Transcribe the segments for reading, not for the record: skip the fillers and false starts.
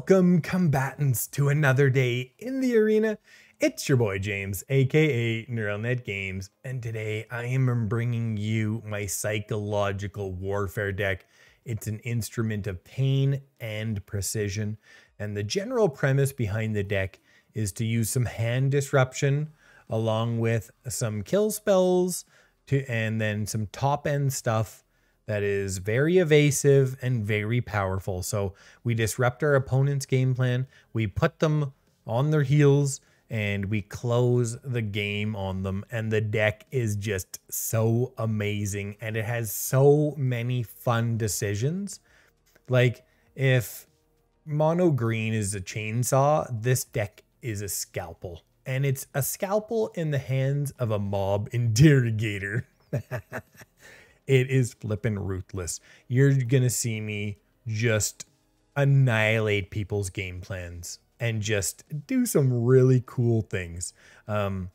Welcome, combatants, to another day in the arena. It's your boy James, aka NeuralNet Games, and today I am bringing you my psychological warfare deck. It's an instrument of pain and precision, and the general premise behind the deck is to use some hand disruption along with some kill spells and then some top end stuff that is very evasive and very powerful. So we disrupt our opponent's game plan, we put them on their heels, and we close the game on them. And the deck is just so amazing, and it has so many fun decisions. Like, if mono green is a chainsaw, this deck is a scalpel. And it's a scalpel in the hands of a mob interrogator. It is flippin' ruthless. You're gonna see me just annihilate people's game plans and just do some really cool things. I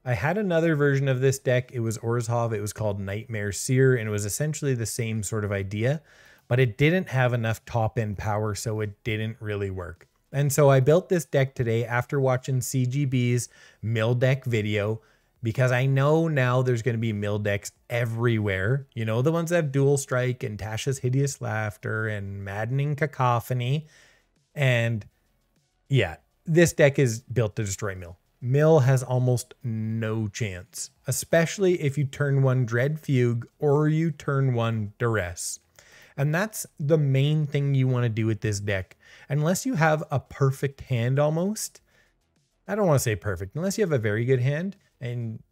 had another version of this deck. It was Orzhov. It was called Nightmare Seer, and it was essentially the same sort of idea, but it didn't have enough top end power, so it didn't really work. And so I built this deck today after watching CGB's mill deck video, because I know now there's going to be mill decks everywhere. You know, the ones that have Dual Strike and Tasha's Hideous Laughter and Maddening Cacophony. And yeah, this deck is built to destroy mill. Mill has almost no chance, especially if you turn one Dread Fugue or you turn one Duress. And that's the main thing you want to do with this deck. Unless you have a perfect hand almost. I don't want to say perfect. Unless you have a very good hand and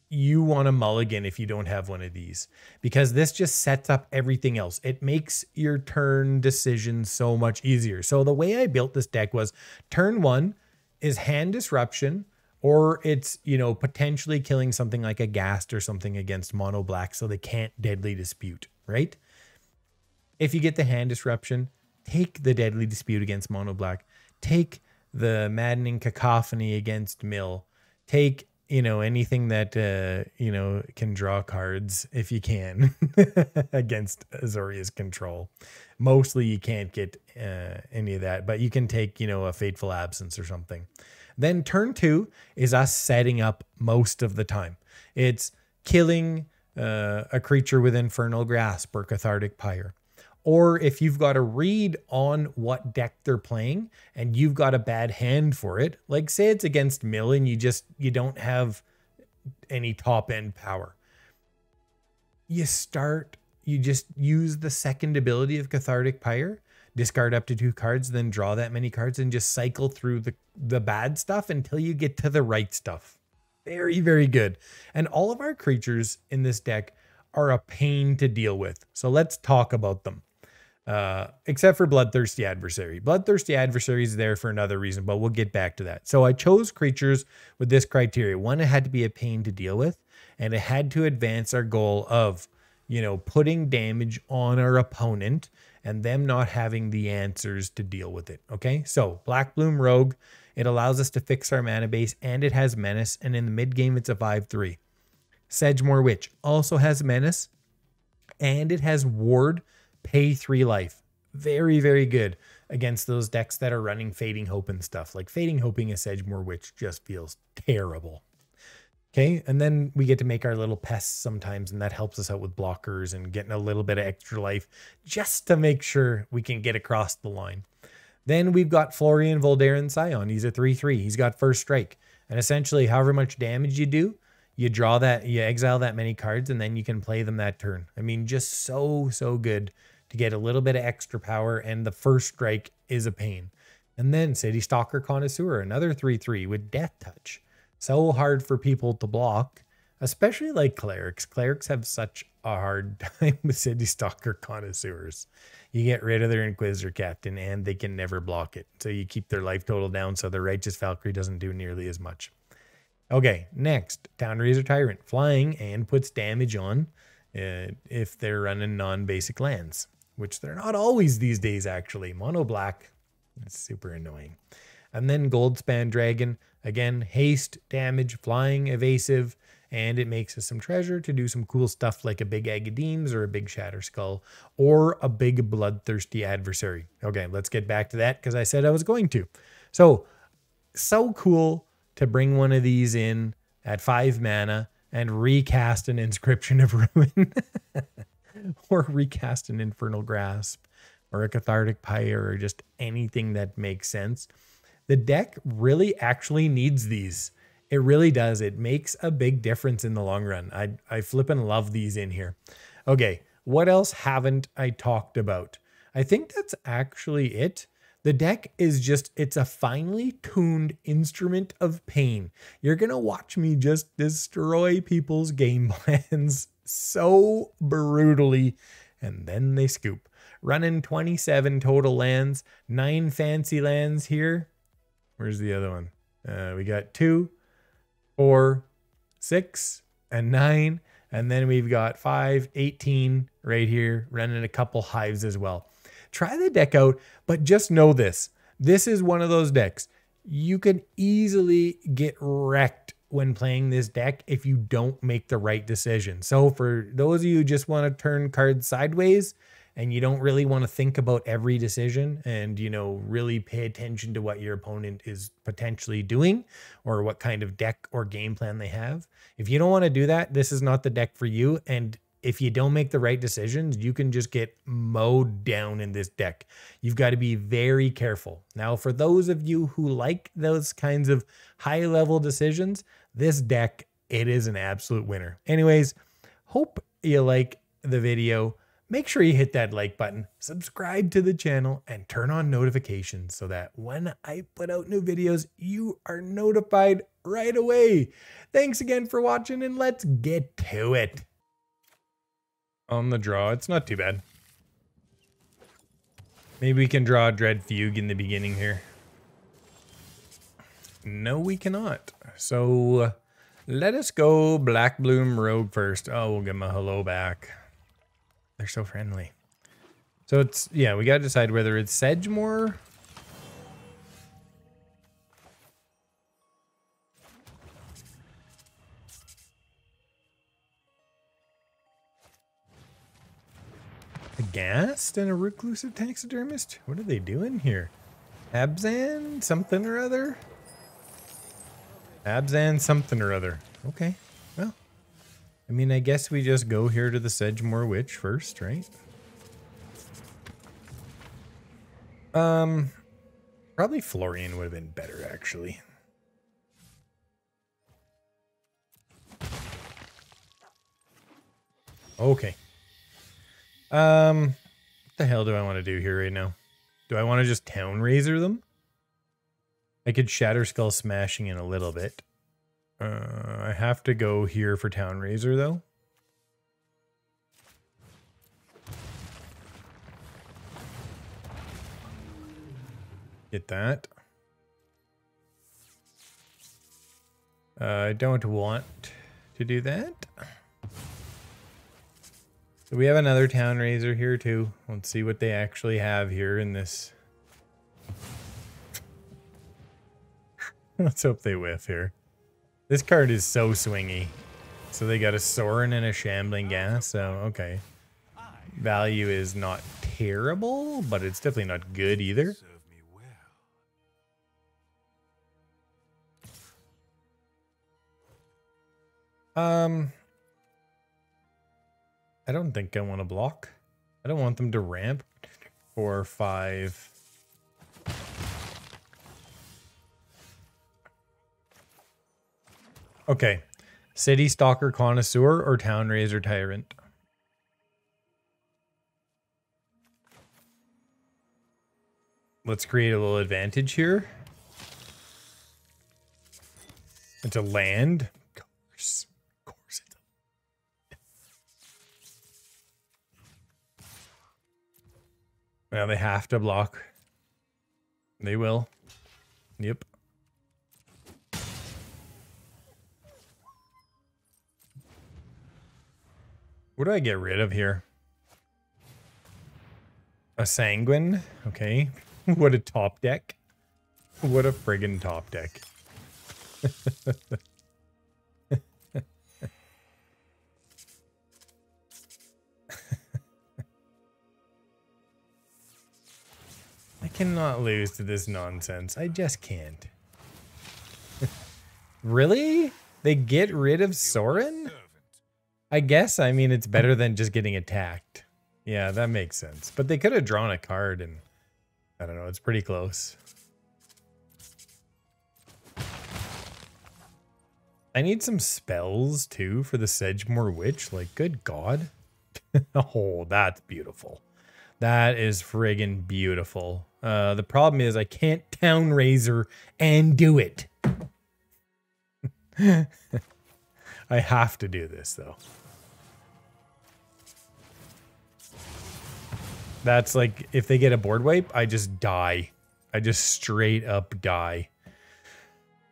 you want to mulligan if you don't have one of these. Because this just sets up everything else. It makes your turn decisions so much easier. So the way I built this deck was turn one is hand disruption, or it's, you know, potentially killing something like a Ghast or something against mono black so they can't deadly dispute, right? If you get the hand disruption, take the deadly dispute against mono black. Take the maddening cacophony against mill. Take, you know, anything that, you know, can draw cards if you can against Azoria's control. Mostly you can't get any of that, but you can take, you know, a Fateful Absence or something. Then turn two is us setting up most of the time. It's killing a creature with Infernal Grasp or Cathartic Pyre. Or if you've got a read on what deck they're playing and you've got a bad hand for it, like say it's against mill and you don't have any top end power. You just use the second ability of Cathartic Pyre, discard up to 2 cards, then draw that many cards and just cycle through the bad stuff until you get to the right stuff. Very, very good. And all of our creatures in this deck are a pain to deal with. So let's talk about them. Except for Bloodthirsty Adversary. Bloodthirsty Adversary is there for another reason, but we'll get back to that. So I chose creatures with this criteria. One, it had to be a pain to deal with, and it had to advance our goal of, you know, putting damage on our opponent and them not having the answers to deal with it. Okay, so Blackbloom Rogue, it allows us to fix our mana base, and it has Menace, and in the mid game it's a 5/3. Sedgemoor Witch also has Menace, and it has Ward, pay 3 life. Very, very good against those decks that are running Fading Hope and stuff. Like Fading Hoping a Sedgemoor Witch just feels terrible. Okay, and then we get to make our little pests sometimes, and that helps us out with blockers and getting a little bit of extra life just to make sure we can get across the line. Then we've got Florian, Voldaren, Scion. He's a 3/3. He's got first strike. And essentially, however much damage you do, you draw that, you exile that many cards, and then you can play them that turn. I mean, just so good to get a little bit of extra power, and the first strike is a pain. And then Citystalker Connoisseur, another 3/3 with Death Touch. So hard for people to block, especially like clerics. Clerics have such a hard time with Citystalker Connoisseurs. You get rid of their Inquisitor Captain, and they can never block it. So you keep their life total down, so the Righteous Valkyrie doesn't do nearly as much. Okay, next, Town-Razer Tyrant, flying and puts damage on if they're running non-basic lands, which they're not always these days, actually. Mono black, it's super annoying. And then A-Goldspan Dragon, again, haste, damage, flying, evasive, and it makes us some treasure to do some cool stuff like a big Agadeems or a big Shatterskull or a big Bloodthirsty Adversary. Okay, let's get back to that because I said I was going to. So cool to bring one of these in at 5 mana and recast an Inscription of Ruin or recast an Infernal Grasp or a Cathartic Pyre or just anything that makes sense. The deck really actually needs these. It really does. It makes a big difference in the long run. I flippin' love these in here. Okay, what else haven't I talked about? I think that's actually it. The deck is just, it's a finely tuned instrument of pain. You're going to watch me just destroy people's game plans so brutally, and then they scoop. Running 27 total lands, 9 fancy lands here. Where's the other one? We got 2, 4, 6, and 9. And then we've got 5, 18 right here, running a couple hives as well. Try the deck out, but just know this. This is one of those decks. You can easily get wrecked when playing this deck if you don't make the right decision. So for those of you who just want to turn cards sideways and you don't really want to think about every decision and, you know, really pay attention to what your opponent is potentially doing or what kind of deck or game plan they have. If you don't want to do that, this is not the deck for you. And if you don't make the right decisions, you can just get mowed down in this deck. You've got to be very careful. Now, for those of you who like those kinds of high-level decisions, this deck, it is an absolute winner. Anyways, hope you like the video. Make sure you hit that like button, subscribe to the channel, and turn on notifications so that when I put out new videos, you are notified right away. Thanks again for watching, and let's get to it. On the draw, it's not too bad. Maybe we can draw a Dread Fugue in the beginning here. No, we cannot. So let us go Blackbloom Rogue first. Oh, we'll give him a hello back. They're so friendly. So it's, yeah, we got to decide whether it's Sedgemoor. A Ghast and a Reclusive Taxidermist? What are they doing here? Abzan something or other? Abzan something or other. Okay, well. I mean, I guess we just go here to the Sedgemoor Witch first, right? Probably Florian would have been better, actually. Okay. What the hell do I want to do here right now? Do I want to just Town-Razer them? I could Shatterskull Smashing in a little bit. I have to go here for Town-Razer though. Get that. I don't want to do that. So we have another Town-Razer here too. Let's see what they actually have here in this. Let's hope they whiff here. This card is so swingy. So they got a Sorin and a Shambling Gas, so okay. Value is not terrible, but it's definitely not good either. I don't think I want to block. I don't want them to ramp. 4, 5. Okay. Citystalker Connoisseur or Town-Razer Tyrant? Let's create a little advantage here. It's a land. Of course it's a... Well, they have to block. They will. Yep. What do I get rid of here? A Sanguine? Okay. What a top deck. What a friggin' top deck. cannot lose to this nonsense. I just can't. Really? They get rid of Sorin? I guess, I mean, it's better than just getting attacked. Yeah, that makes sense. But they could have drawn a card and... I don't know, it's pretty close. I need some spells, too, for the Sedgemoor Witch. Like, good God. Oh, that's beautiful. That is friggin' beautiful. The problem is I can't Town-Razer and do it. I have to do this, though. That's like, if they get a board wipe, I just die. I just straight up die.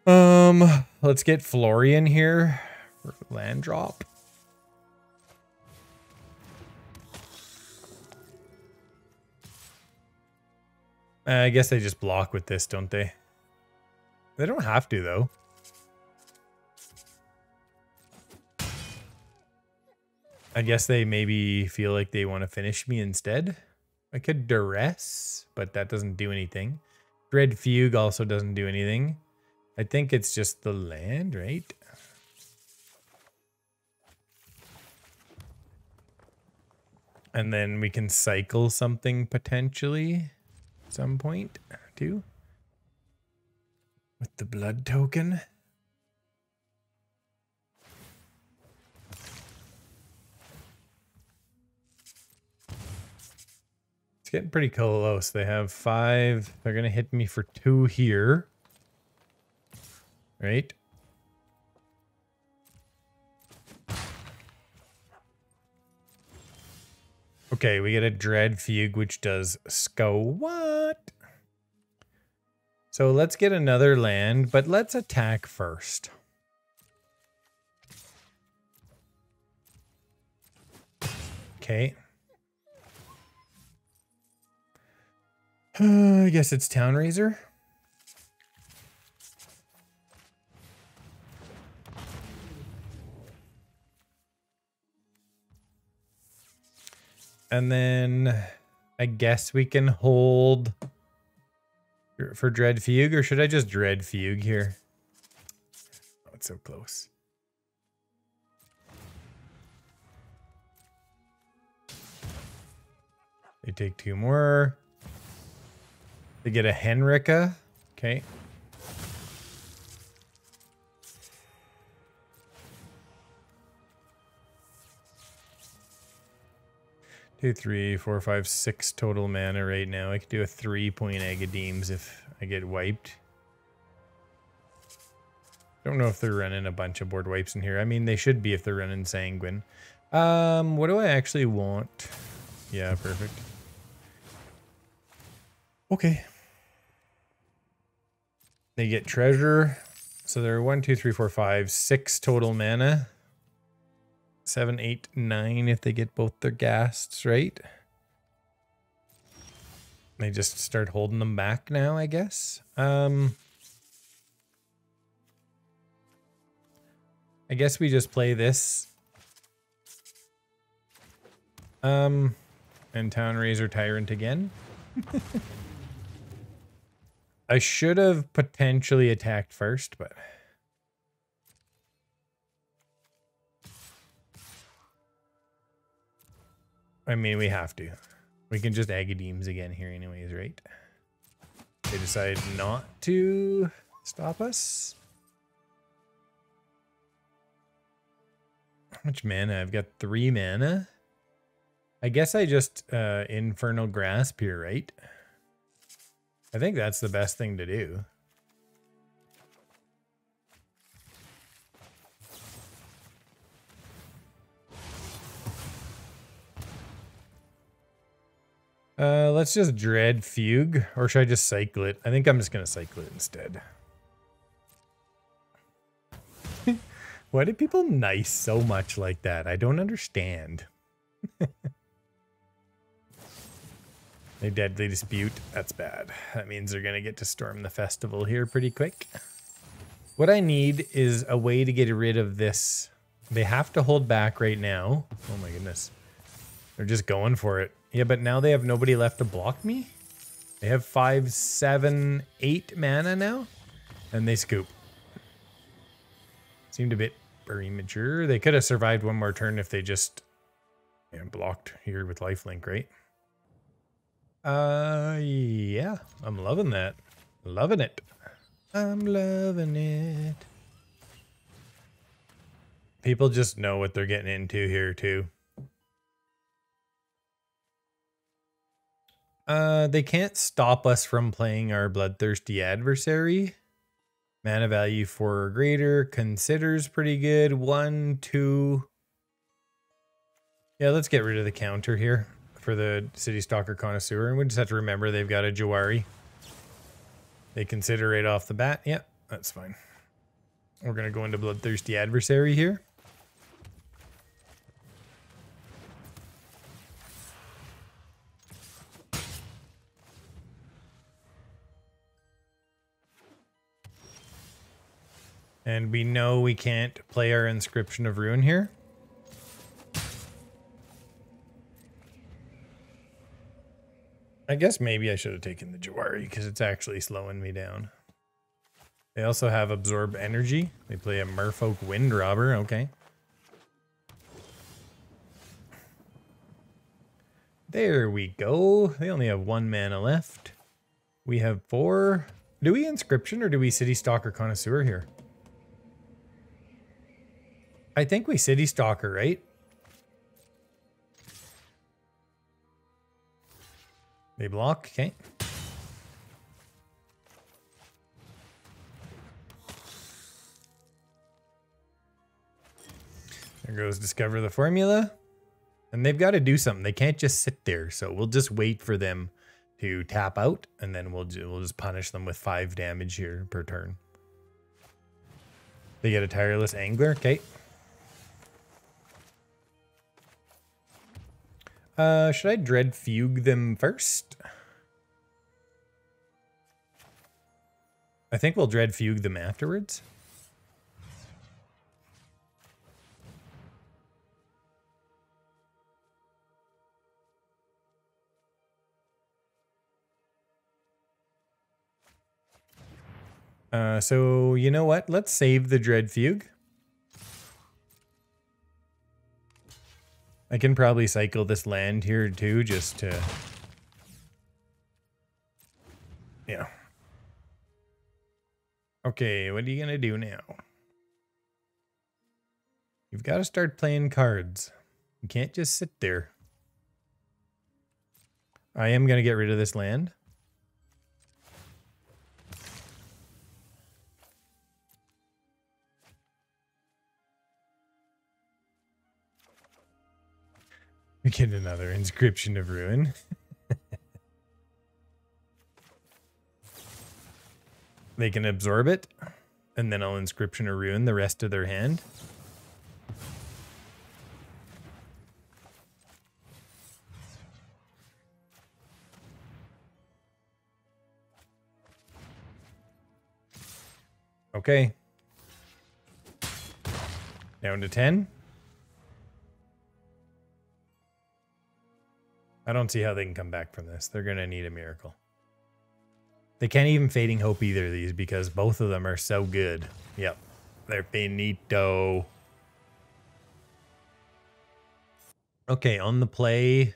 Let's get Florian here for land drop. I guess they just block with this, don't they? They don't have to, though. I guess they maybe feel like they want to finish me instead. I could Duress, but that doesn't do anything. Dread Fugue also doesn't do anything. I think it's just the land, right? And then we can cycle something potentially at some point too. With the blood token. It's getting pretty close. They have 5. They're going to hit me for 2 here. Right? Okay, we get a Dread Fugue, which does what? So let's get another land, but let's attack first. Okay. I guess it's Town-Razer. And then I guess we can hold for Dread Fugue, or should I just Dread Fugue here? Oh, it's so close. They take 2 more. They get a Henrika. Okay. Two, 3, 4, 5, 6 total mana right now. I could do a 3-point Agadeems if I get wiped. Don't know if they're running a bunch of board wipes in here. I mean, they should be if they're running Sanguine. What do I actually want? Yeah, perfect. Okay. They get treasure. So they're 1, 2, 3, 4, 5, 6 total mana. 7, 8, 9 if they get both their ghasts, right? They just start holding them back now, I guess. I guess we just play this. And Town-Razer Tyrant again. I should have potentially attacked first, but... I mean, we have to. We can just Agadeems again here anyways, right? They decide not to stop us. How much mana? I've got 3 mana. I guess I just Infernal Grasp here, right? I think that's the best thing to do. Let's just Dread Fugue, or should I just cycle it? I think I'm just going to cycle it instead. Why do people nice so much like that? I don't understand. They deadly dispute. That's bad. That means they're going to get to storm the festival here pretty quick. What I need is a way to get rid of this. They have to hold back right now. Oh my goodness. They're just going for it. Yeah, but now they have nobody left to block me? They have 5, 7, 8 mana now, and they scoop. Seemed a bit premature. They could have survived one more turn if they just blocked here with lifelink, right? Yeah, I'm loving that. Loving it. I'm loving it. People just know what they're getting into here too. They can't stop us from playing our Bloodthirsty Adversary. Mana value 4 or greater. Considers pretty good. 1, 2. Yeah, let's get rid of the counter here for the Citystalker Connoisseur. And we just have to remember they've got a Jawari. They consider right off the bat. Yeah, that's fine. We're going to go into Bloodthirsty Adversary here. And we know we can't play our Inscription of Ruin here. I guess maybe I should have taken the Jawari because it's actually slowing me down. They also have Absorb Energy. They play a Merfolk Windrobber. Okay. There we go. They only have 1 mana left. We have 4. Do we Inscription or do we Citystalker Connoisseur here? I think we Citystalker, right? They block, okay. There goes Discover the Formula. And they've got to do something. They can't just sit there. So we'll just wait for them to tap out. And then we'll just punish them with 5 damage here per turn. They get a Tireless Angler, okay. Should I Dread Fugue them first? I think we'll Dread Fugue them afterwards. So you know what? Let's save the Dread Fugue. I can probably cycle this land here too, just to, yeah. Okay, what are you gonna do now? You've got to start playing cards. You can't just sit there. I am gonna get rid of this land. We get another Inscription of Ruin. They can absorb it, and then I'll Inscription of Ruin the rest of their hand. Okay. Down to 10. I don't see how they can come back from this. They're going to need a miracle. They can't even Fading Hope either of these because both of them are so good. Yep. They're finito. Okay, on the play.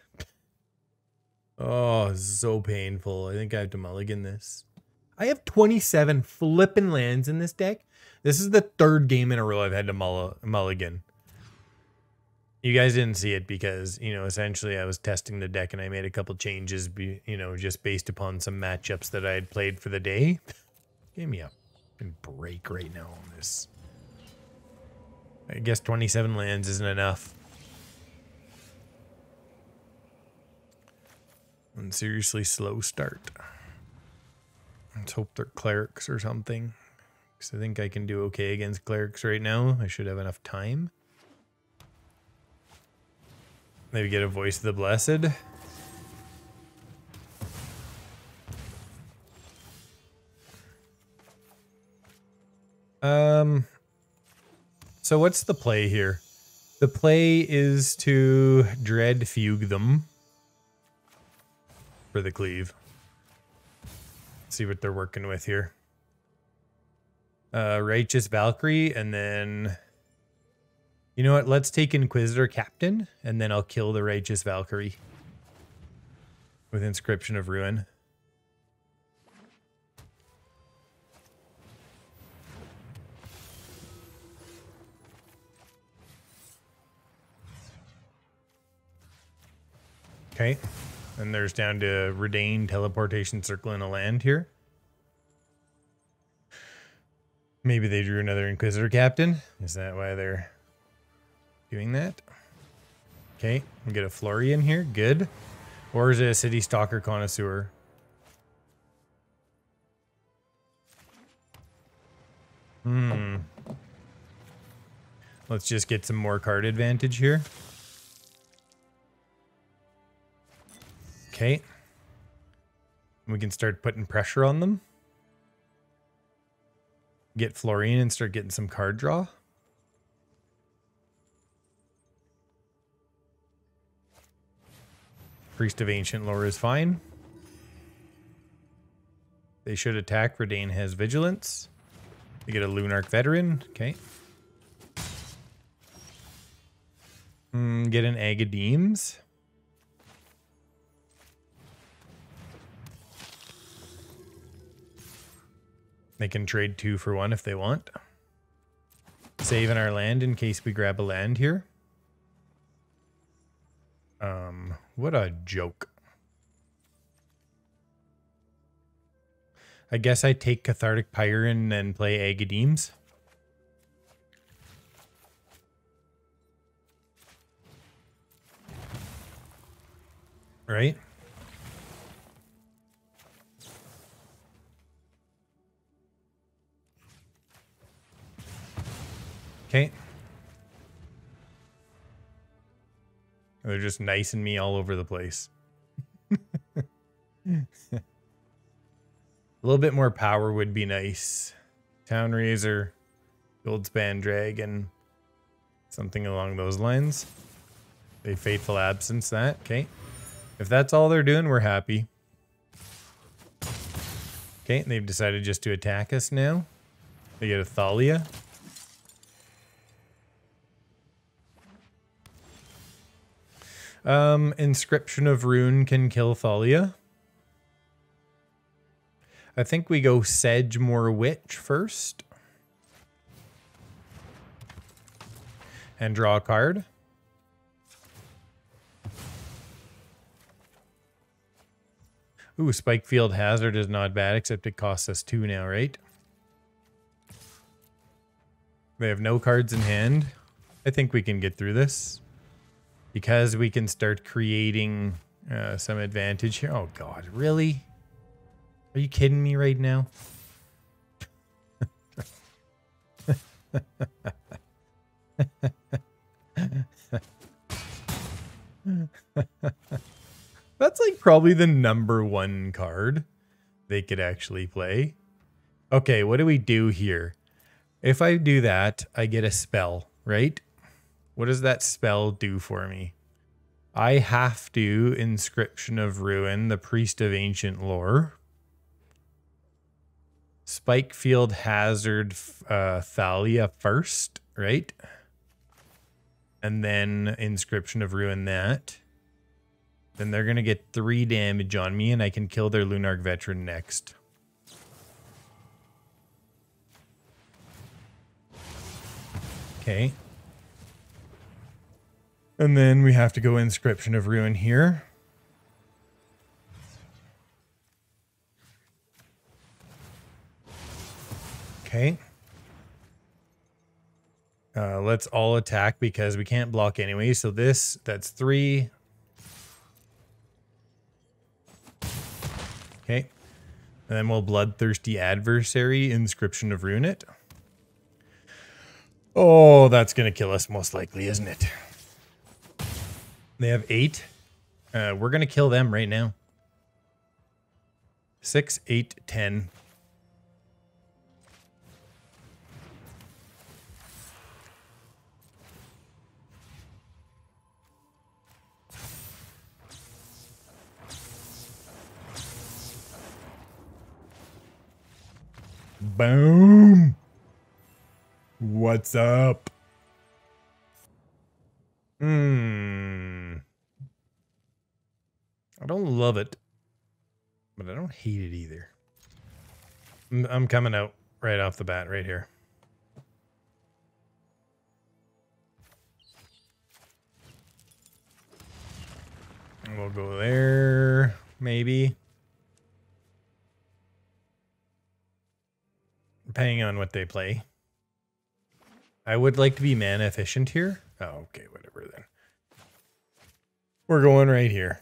Oh, so painful. I think I have to mulligan this. I have 27 flippin' lands in this deck. This is the 3rd game in a row I've had to mulligan. You guys didn't see it because, you know, essentially I was testing the deck and I made a couple changes, you know, just based upon some matchups that I had played for the day. Give me a break right now on this. I guess 27 lands isn't enough. And seriously slow start. Let's hope they're clerics or something. Because I think I can do okay against clerics right now. I should have enough time. Maybe get a Voice of the Blessed. So what's the play here? The play is to Dread Fugue them for the cleave. see what they're working with here. Righteous Valkyrie, and then... You know what? Let's take Inquisitor Captain, and then I'll kill the Righteous Valkyrie with Inscription of Ruin. Okay, and there's down to Redain, Teleportation Circle, and a land here. Maybe they drew another Inquisitor Captain. Is that why they're doing that? Okay, we get a Florian here. Good. Or is it a Citystalker Connoisseur? Let's just get some more card advantage here. Okay. We can start putting pressure on them. Get Florian and start getting some card draw. Priest of Ancient Lore is fine. They should attack. Redain has Vigilance. They get a Lunarch Veteran. Okay. Get an Agadeems. They can trade 2 for 1 if they want. Saving our land in case we grab a land here. What a joke. I guess I take Cathartic Pyre and then play Agadeems. Right? Okay. They're just nicing me all over the place. A little bit more power would be nice. Town-Razer, A-Goldspan Dragon, something along those lines. They Fateful Absence that. Okay. If that's all they're doing, we're happy. Okay, they've decided just to attack us now. They get a Thalia. Inscription of Ruin can kill Thalia. I think we go Sedgemoor Witch first. And draw a card. Ooh, Spikefield Hazard is not bad, except it costs us 2 now, right? They have no cards in hand. I think we can get through this. Because we can start creating some advantage here. Oh, God, really? Are you kidding me right now? That's like probably the #1 card they could actually play. Okay, what do we do here? If I do that, I get a spell, right? What does that spell do for me? I have to Inscription of Ruin, the Priest of Ancient Lore. Spikefield Hazard Thalia first, right? And then Inscription of Ruin that. Then they're going to get 3 damage on me, and I can kill their Lunarch Veteran next. Okay. And then we have to go Inscription of Ruin here. Okay. Let's all attack because we can't block anyway. So that's 3. Okay. And then we'll Bloodthirsty Adversary, Inscription of Ruin it. Oh, that's going to kill us most likely, isn't it? They have 8. We're going to kill them right now. 6, 8, 10. Boom. What's up? I don't love it, but I don't hate it either. I'm coming out right off the bat right here. We'll go there, maybe. Depending on what they play. I would like to be mana efficient here. Oh, okay, whatever then. We're going right here.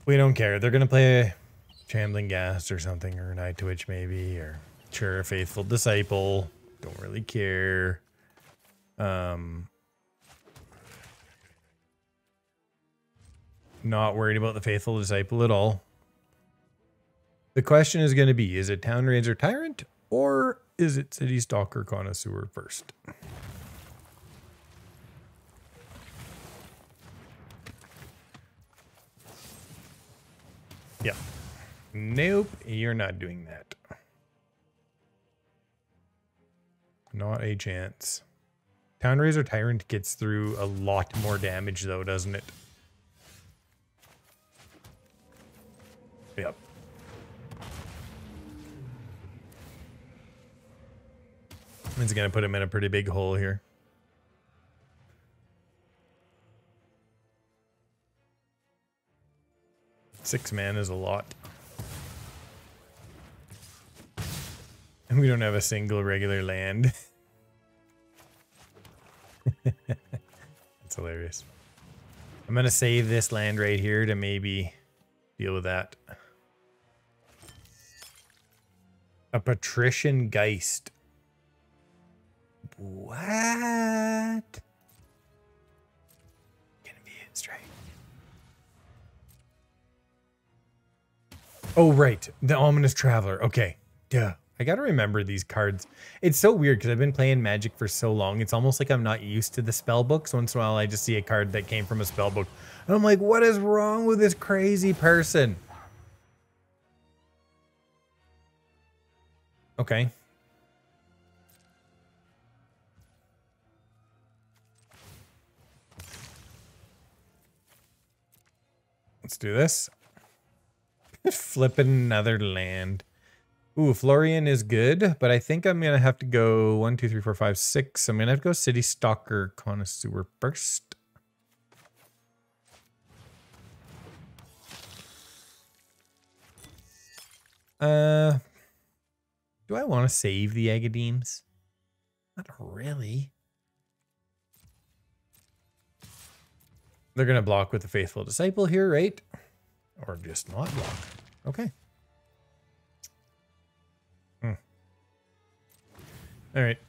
We don't care. They're going to play a Shambling Ghast or something, or an Eye to Witch maybe, or sure, a Faithful Disciple. Don't really care. Not worried about the Faithful Disciple at all. The question is going to be, is it Town-Razer Tyrant or is it Citystalker Connoisseur first? Yeah. Nope, you're not doing that. Not a chance. Town-Razer Tyrant gets through a lot more damage though, doesn't it? Yep. It's going to put him in a pretty big hole here. Six man is a lot. And we don't have a single regular land. That's hilarious. I'm going to save this land right here to maybe deal with that. A Patrician Geist. What? Gonna be it straight. Oh, right. The Ominous Traveler. Okay. Duh. I gotta remember these cards. It's so weird because I've been playing Magic for so long. It's almost like I'm not used to the spell book. So once in a while I just see a card that came from a spell book. And I'm like, what is wrong with this crazy person? Okay. Let's do this. Flipping another land. Ooh, Florian is good, but I think I'm going to have to go 1, 2, 3, 4, 5, 6. I'm going to have to go Citystalker Connoisseur first. Do I want to save the Agadeems? Not really. They're going to block with the Faithful Disciple here, right? Or just not block. Okay. All right.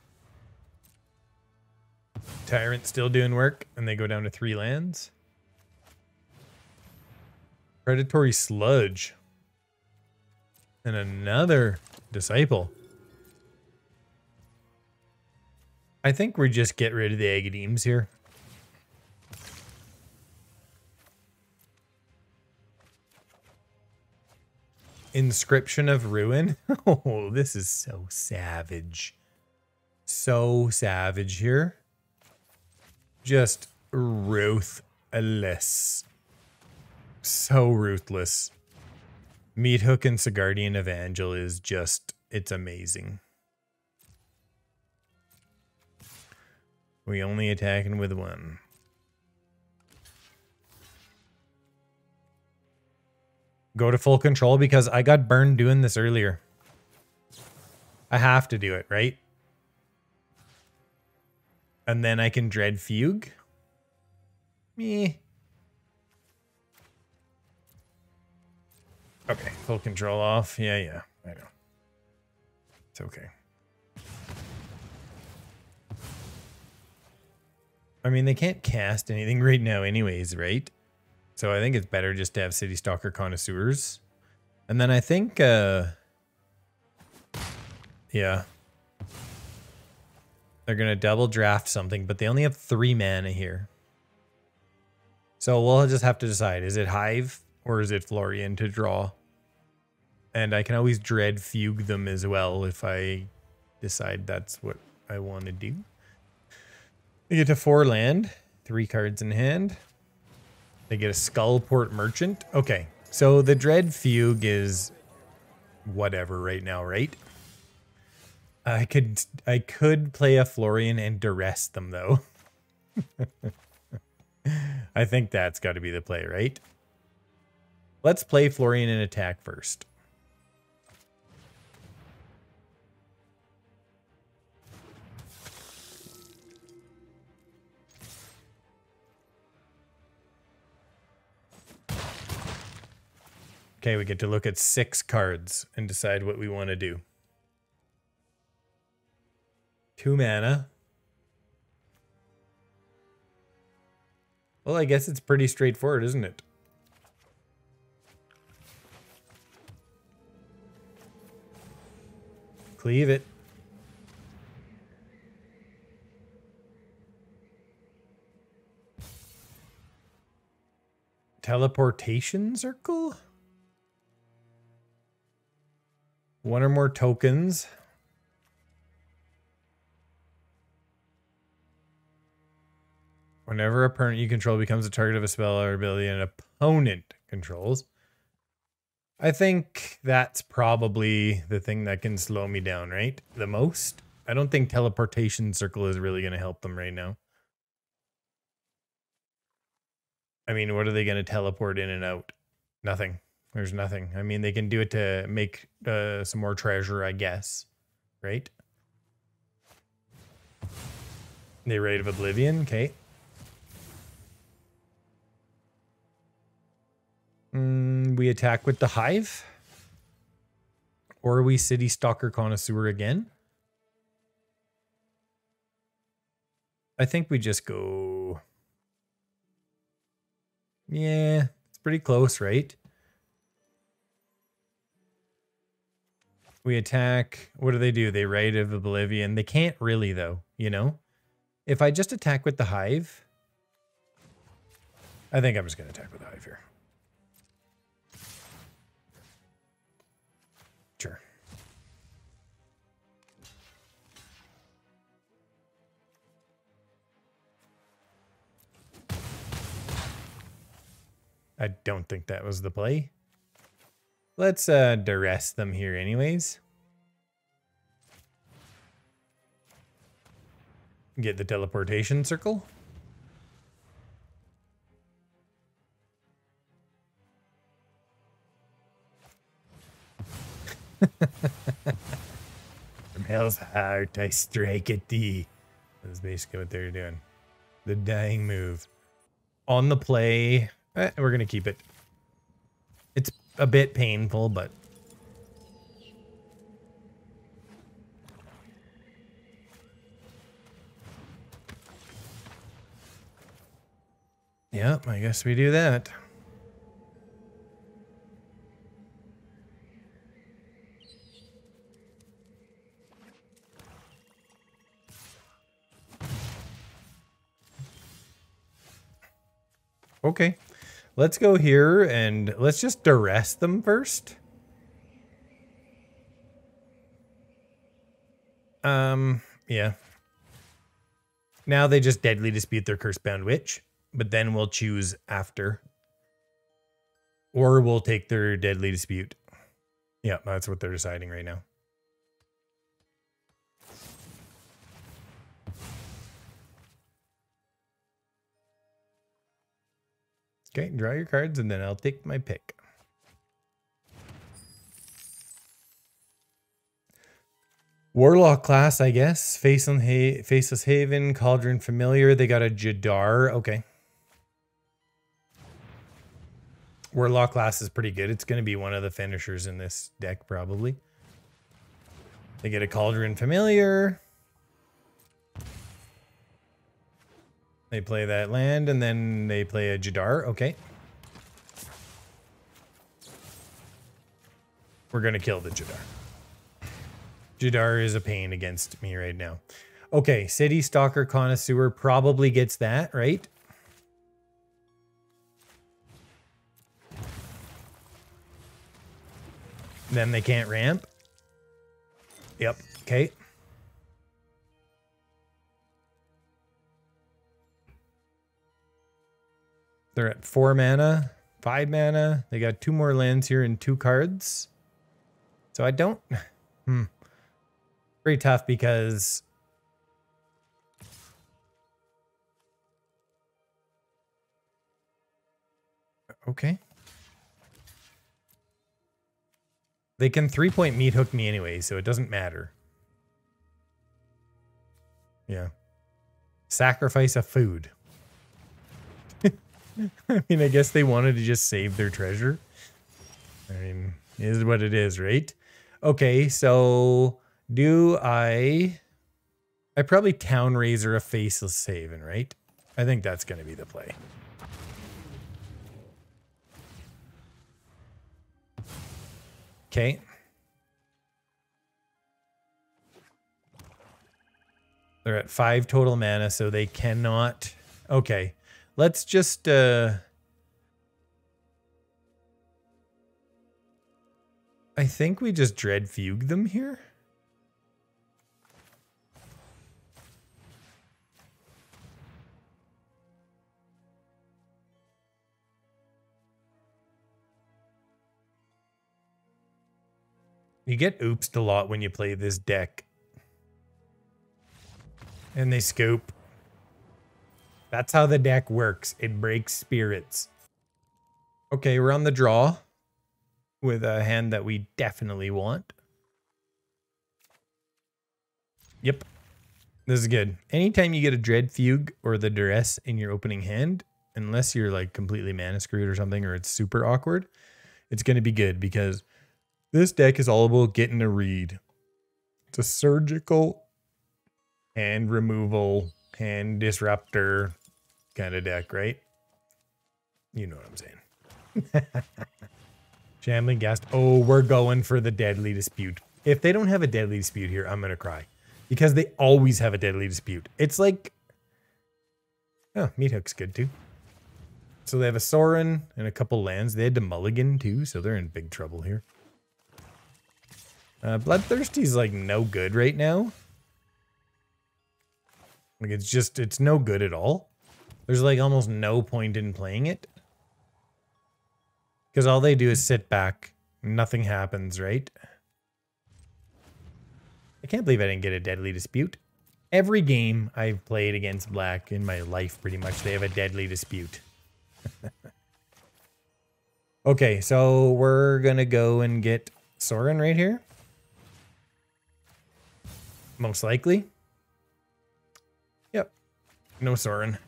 Tyrant still doing work, and they go down to 3 lands. Predatory Sludge. And another Disciple. I think we just get rid of the Agadeems here. Inscription of Ruin. Oh, this is so savage. So savage here. Just ruthless. So ruthless. Meathook and Sigardian Evangel is just, it's amazing. We only attacking with 1. Go to full control because I got burned doing this earlier. I have to do it, right? And then I can Dread Fugue. Me. Okay, full control off. Yeah, I know. It's okay. I mean, they can't cast anything right now anyways, right? So I think it's better just to have Citystalker Connoisseurs. And then I think, yeah. They're going to double draft something, but they only have 3 mana here. So we'll just have to decide, is it Hive or is it Florian to draw? And I can always Dread Fugue them as well if I decide that's what I want to do. They get to 4 land, 3 cards in hand. They get a Skullport Merchant. Okay, so the Dread Fugue is whatever right now, right? I could play a Florian and Duress them though. I think that's got to be the play, right? Let's play Florian and attack first. Okay, we get to look at 6 cards and decide what we want to do. 2 mana. Well, I guess it's pretty straightforward, isn't it? Cleave it. Teleportation circle? 1 or more tokens. Whenever a opponent you control becomes a target of a spell or ability an opponent controls. I think that's probably the thing that can slow me down, right? The most. I don't think teleportation circle is really going to help them right now. I mean, what are they going to teleport in and out? Nothing. There's nothing. I mean, they can do it to make some more treasure, I guess. Right? The Rite of Oblivion. Okay. We attack with the Hive. Or we Citystalker Connoisseur again. I think we just go... Yeah, it's pretty close, right? We attack. What do? They Rite of Oblivion. They can't really, though, you know? If I just attack with the Hive... I think I'm just going to attack with the Hive here. Sure. I don't think that was the play. Let's duress them here anyways. Get the teleportation circle. From hell's heart I strike at thee. That's basically what they're doing. The dying move. On the play, we're going to keep it. It's a bit painful, but... Yep, I guess we do that. Okay, let's go here and let's just duress them first. Yeah. Now they just deadly dispute their Cursebound Witch, but then we'll choose after. Or we'll take their deadly dispute. Yeah, that's what they're deciding right now. Okay, draw your cards and then I'll take my pick. Warlock class, I guess. Faceless Haven, Cauldron Familiar. They got a Jadar. Okay. Warlock class is pretty good. It's going to be one of the finishers in this deck, probably. They get a Cauldron Familiar. They play that land, and then they play a Jadar. Okay. We're going to kill the Jadar. Jadar is a pain against me right now. Okay, Citystalker Connoisseur probably gets that, right? Then they can't ramp. Yep. Okay. They're at 4 mana, 5 mana. They got 2 more lands here and 2 cards. So I don't... Pretty tough because... Okay. They can 3-point meat hook me anyway, so it doesn't matter. Yeah. Sacrifice of food. I mean, I guess they wanted to just save their treasure. I mean, it is what it is, right? Okay, so do I probably Town-Razer a Faceless Haven, right? I think that's going to be the play. Okay. They're at 5 total mana, so they cannot... Okay. Let's just... I think we just Dread Fugue them here. You get oopsed a lot when you play this deck. And they scoop. That's how the deck works. It breaks spirits. Okay, we're on the draw with a hand that we definitely want. Yep. This is good. Anytime you get a Dread Fugue or the Duress in your opening hand, unless you're like completely mana screwed or something, or it's super awkward, it's going to be good because this deck is all about getting a read. It's a surgical hand removal, hand disruptor kind of deck, right? You know what I'm saying. Shambling Ghast. Oh, we're going for the Deadly Dispute. If they don't have a Deadly Dispute here, I'm going to cry. Because they always have a Deadly Dispute. It's like... Oh, Meat Hook's good too. So they have a Sorin and a couple lands. They had to mulligan too, so they're in big trouble here. Bloodthirsty's like no good right now. Like it's no good at all. There's like almost no point in playing it. Because all they do is sit back. Nothing happens, right? I can't believe I didn't get a Deadly Dispute. Every game I've played against Black in my life, pretty much, they have a Deadly Dispute. Okay, so we're going to go and get Sorin right here. Most likely. Yep. No Sorin.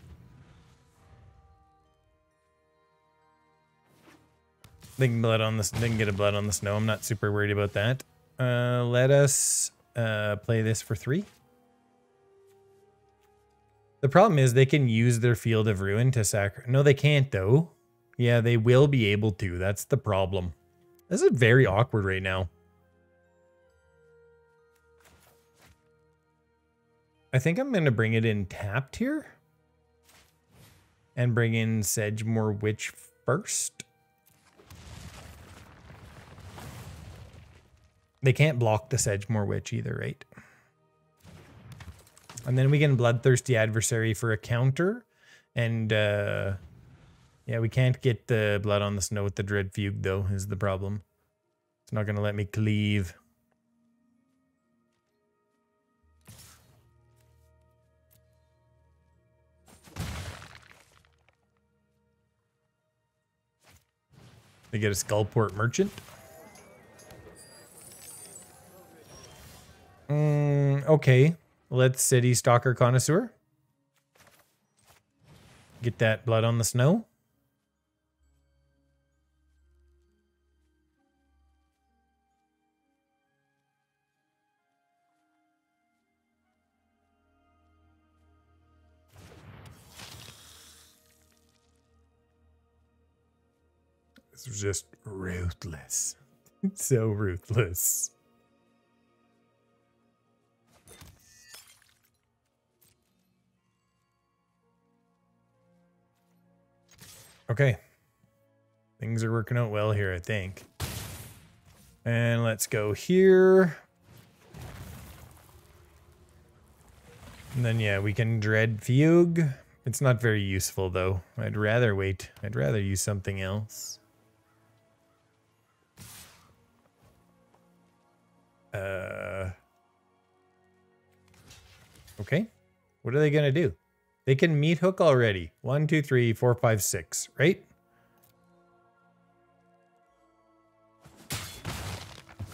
They can get a blood on the snow. I'm not super worried about that. Let us play this for 3. The problem is they can use their Field of Ruin to sacrifice. No, they can't though. Yeah, they will be able to. That's the problem. This is very awkward right now. I think I'm going to bring it in tapped here. And bring in Sedgemoor Witch first. They can't block the Sedgemoor Witch either, right? And then we get Bloodthirsty Adversary for a counter. And, yeah, we can't get the Blood on the Snow with the Dread Fugue, though, is the problem. It's not going to let me cleave. They get a Skullport Merchant. Okay. Let's Citystalker Connoisseur. Get that Blood on the Snow. This was just ruthless. So ruthless. Okay. Things are working out well here, I think. And let's go here. And then, yeah, we can Dread Fugue. It's not very useful, though. I'd rather wait. I'd rather use something else. Okay. What are they going to do? They can meat hook already. 1, 2, 3, 4, 5, 6, right?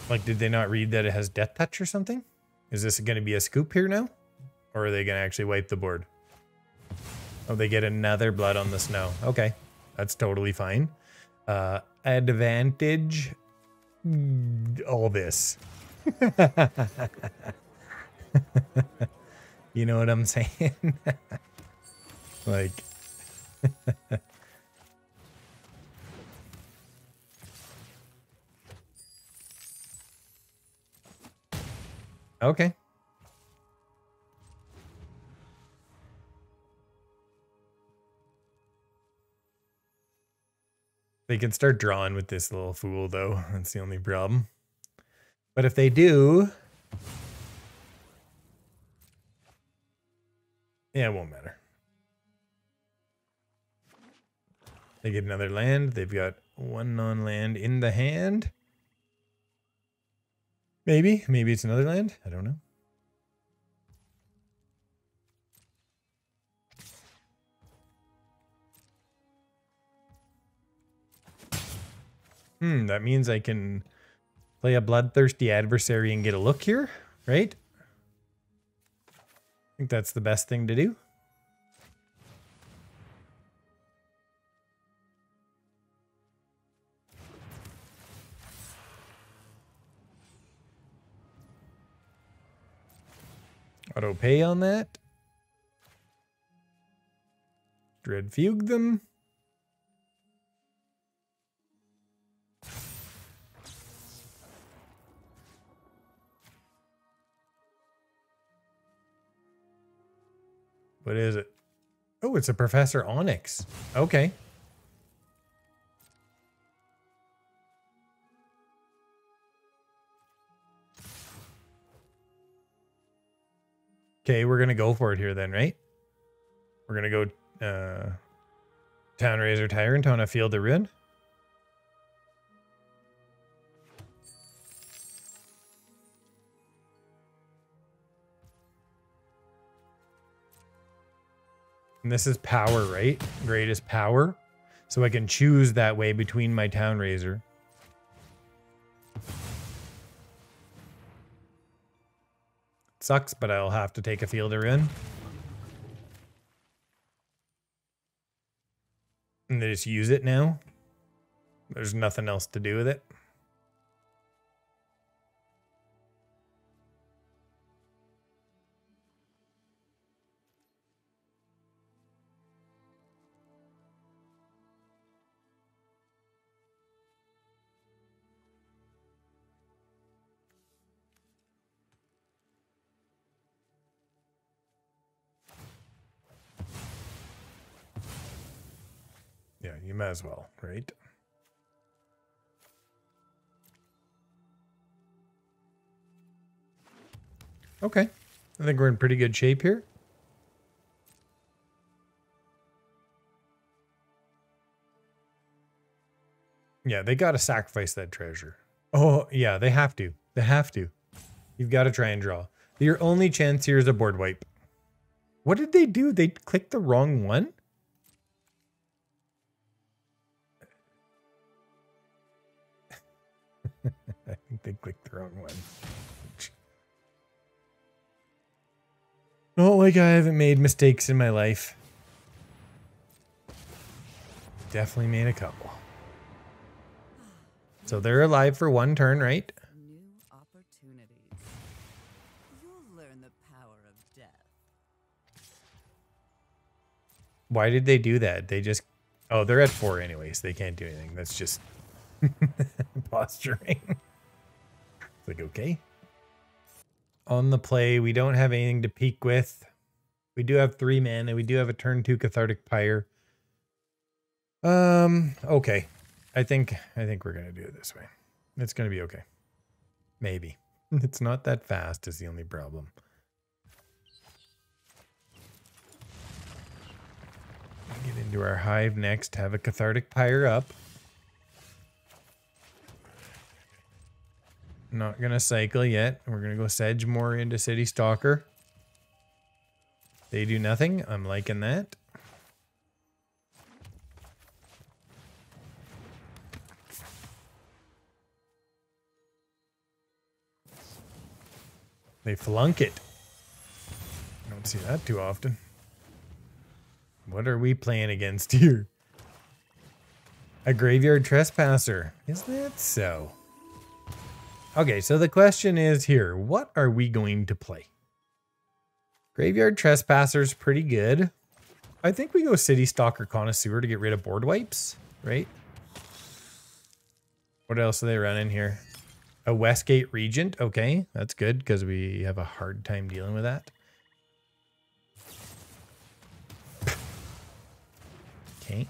Like, did they not read that it has Death Touch or something? Is this going to be a scoop here now? Or are they going to actually wipe the board? Oh, they get another blood on the snow. Okay, that's totally fine. Advantage. All this. You know what I'm saying? Like. Okay. They can start drawing with this little fool, though. That's the only problem. But if they do... yeah, it won't matter. They get another land. They've got one non-land in the hand. Maybe. Maybe it's another land. I don't know. That means I can play a Bloodthirsty Adversary and get a look here, right? I think that's the best thing to do. Auto pay on that. Dread Fugue them. What is it? Oh, it's a Professor Onyx. Okay. Okay, we're going to go for it here then, right? We're going to go Town-Razer Tyrant on a Field of Ruin. And this is power, right? Greatest power. So I can choose that way between my Town-Razer. Sucks, but I'll have to take a Field of Ruin. And they just use it now. There's nothing else to do with it. Yeah, you might as well, right? Okay. I think we're in pretty good shape here. Yeah, they got to sacrifice that treasure. Oh, yeah, they have to. They have to. You've got to try and draw. Your only chance here is a board wipe. What did they do? They clicked the wrong one? I think they clicked the wrong one. Not like I haven't made mistakes in my life. Definitely made a couple. So they're alive for one turn, right? New opportunities. You'll learn the power of death. Why did they do that? They just... oh, they're at 4 anyways. They can't do anything. That's just posturing. It's like, okay. On the play, we don't have anything to peek with. We do have 3 mana. We do have a turn 2 Cathartic Pyre. Okay. I think we're gonna do it this way. It's gonna be okay. Maybe. It's not that fast is the only problem. Get into our Hive next. Have a Cathartic Pyre up. Not going to cycle yet. We're going to go Sedgemoor into Citystalker. They do nothing. I'm liking that. They flunk it. I don't see that too often. What are we playing against here? A Graveyard Trespasser. Is that so? Okay, so the question is here. What are we going to play? Graveyard Trespasser's pretty good. I think we go Citystalker Connoisseur to get rid of board wipes, right? What else are they running here? A Westgate Regent. Okay, that's good because we have a hard time dealing with that. Okay.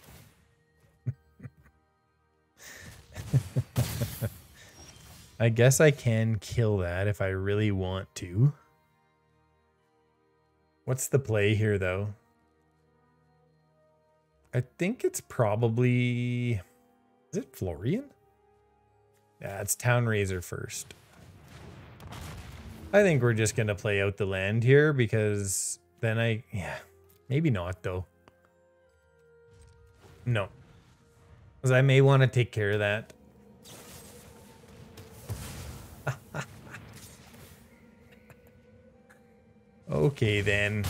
I guess I can kill that if I really want to. What's the play here, though? I think it's probably... Is it Florian? Yeah, it's Town-Razer first. I think we're just going to play out the land here because then yeah, maybe not, though. No. Because I may want to take care of that. Okay, then.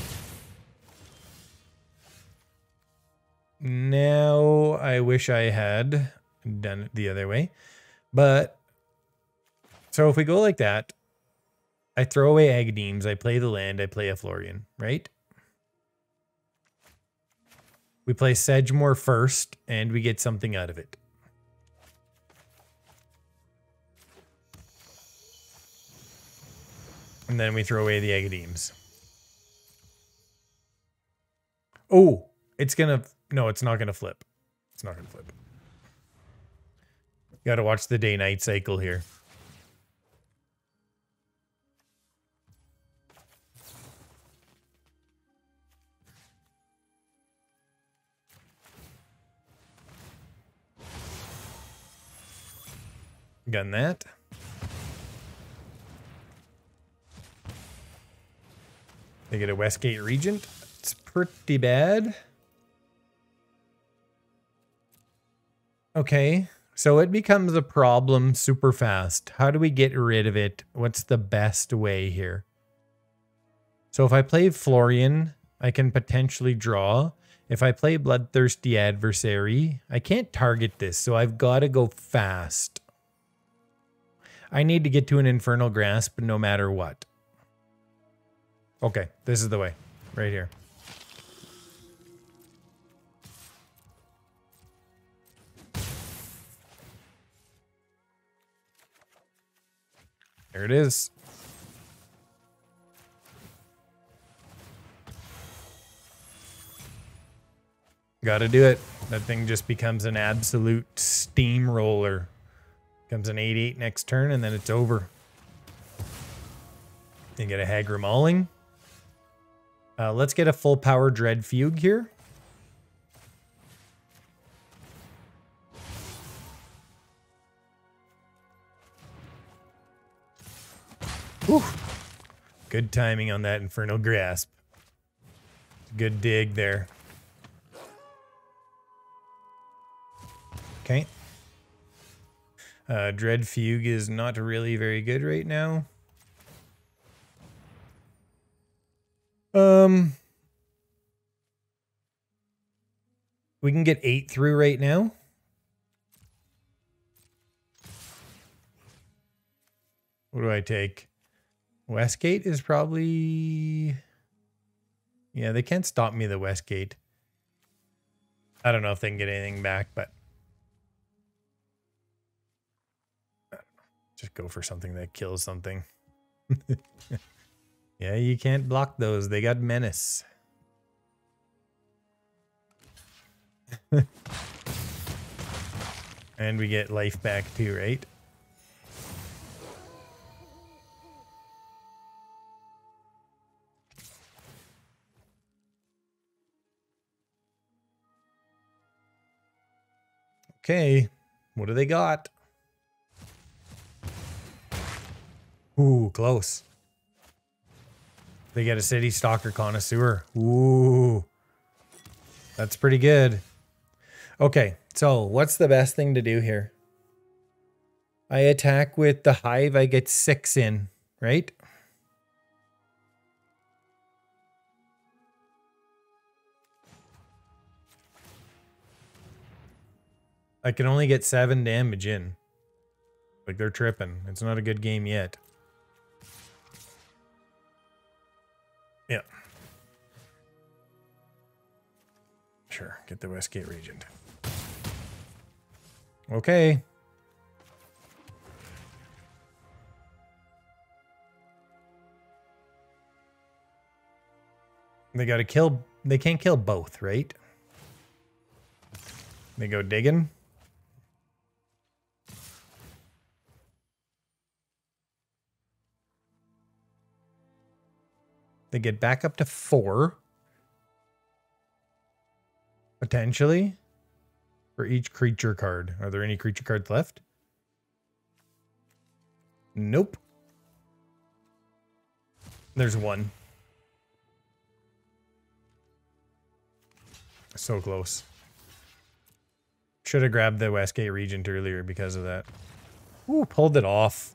Now, I wish I had done it the other way. But, so if we go like that, I throw away Agadeems, I play the land, I play a Florian, right? We play Sedgemoor first, and we get something out of it. And then we throw away the Agadeems. Oh, it's gonna... No, it's not gonna flip. It's not gonna flip. You gotta watch the day-night cycle here. Gun that. They get a Westgate Regent. It's pretty bad. Okay, so it becomes a problem super fast. How do we get rid of it? What's the best way here? So if I play Florian, I can potentially draw. If I play Bloodthirsty Adversary, I can't target this, so I've got to go fast. I need to get to an Infernal Grasp no matter what. Okay, this is the way. Right here. There it is. Gotta do it. That thing just becomes an absolute steamroller. Comes an 8/8 next turn, and then it's over. You get a Hagra Mauling. Let's get a full power Dread Fugue here. Whew. Good timing on that Infernal Grasp. Good dig there. Okay. Dread Fugue is not really very good right now. We can get 8 through right now. What do I take? Westgate is probably... Yeah, they can't stop me the Westgate. I don't know if they can get anything back, but... Just go for something that kills something. Yeah, you can't block those. They got menace. And we get life back too, right? Okay, what do they got? Ooh, close. They get a Citystalker Connoisseur. Ooh, that's pretty good. Okay, so what's the best thing to do here? I attack with the Hive, I get 6 in, right? I can only get 7 damage in. Like, they're tripping. It's not a good game yet. Yeah. Sure, get the Westgate Regent. Okay. They gotta kill... They can't kill both, right? They go digging. They get back up to 4. Potentially. For each creature card. Are there any creature cards left? Nope. There's 1. So close. Should have grabbed the Westgate Regent earlier because of that. Ooh, pulled it off.